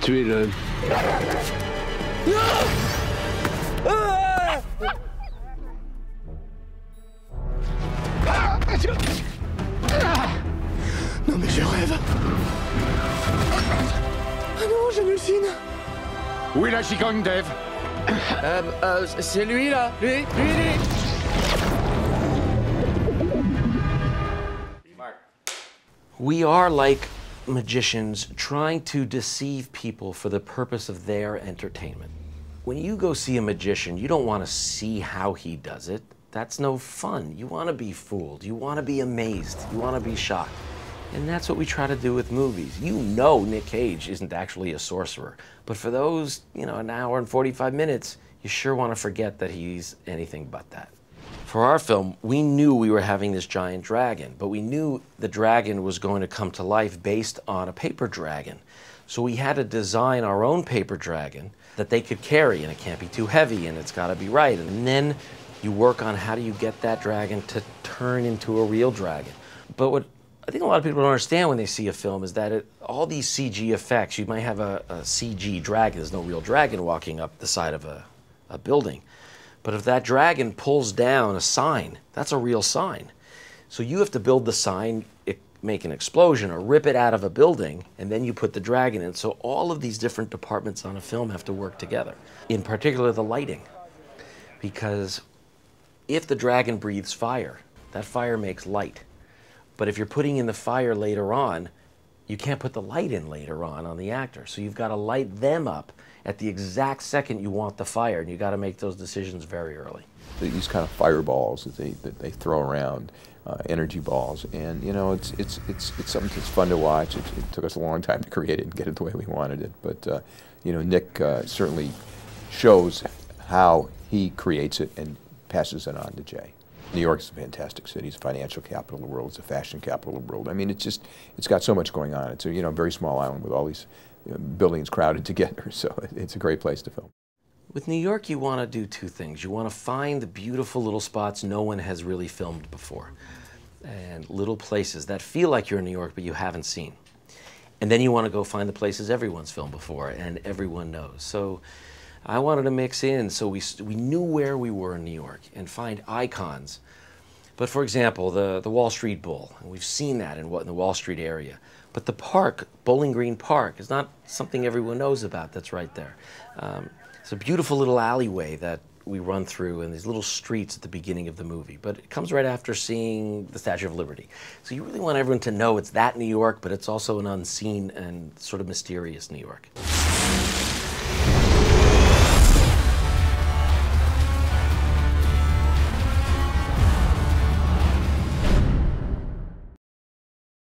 tuez-le. Non mais je rêve. Ah non, j'hallucine. Où est la gigogne, Dave? C'est lui là, lui. We are like magicians trying to deceive people for the purpose of their entertainment. When you go see a magician, you don't want to see how he does it. That's no fun. You want to be fooled. You want to be amazed. You want to be shocked. And that's what we try to do with movies. You know Nick Cage isn't actually a sorcerer, but for those, an hour and 45 minutes, you sure want to forget that he's anything but that. For our film, we knew we were having this giant dragon, but we knew the dragon was going to come to life based on a paper dragon. So we had to design our own paper dragon that they could carry, and it can't be too heavy, and it's got to be right. And then you work on how do you get that dragon to turn into a real dragon. But what I think a lot of people don't understand when they see a film is that all these CG effects, you might have a CG dragon, there's no real dragon walking up the side of a building. But if that dragon pulls down a sign, that's a real sign. So you have to build the sign, make an explosion, or rip it out of a building, and then you put the dragon in. So all of these different departments on a film have to work together. In particular, the lighting. Because if the dragon breathes fire, that fire makes light. But if you're putting in the fire later on, you can't put the light in later on the actor. So you've got to light them up at the exact second you want the fire, and you got to make those decisions very early. These kind of fireballs that they throw around, energy balls, and it's something that's fun to watch. It took us a long time to create it and get it the way we wanted it, but Nick certainly shows how he creates it and passes it on to Jay. New York is a fantastic city. It's a financial capital of the world. It's a fashion capital of the world. I mean, it's got so much going on. It's a very small island with all these buildings crowded together, so it's a great place to film. With New York, you want to do two things. You want to find the beautiful little spots no one has really filmed before, and little places that feel like you're in New York but you haven't seen. And then you want to go find the places everyone's filmed before and everyone knows. So I wanted to mix in so we knew where we were in New York and find icons. But for example, the Wall Street Bull, and we've seen that in the Wall Street area. But the park, Bowling Green Park, is not something everyone knows about that's right there. It's a beautiful little alleyway that we run through in these little streets at the beginning of the movie. But it comes right after seeing the Statue of Liberty. So you really want everyone to know it's that New York, but it's also an unseen and sort of mysterious New York.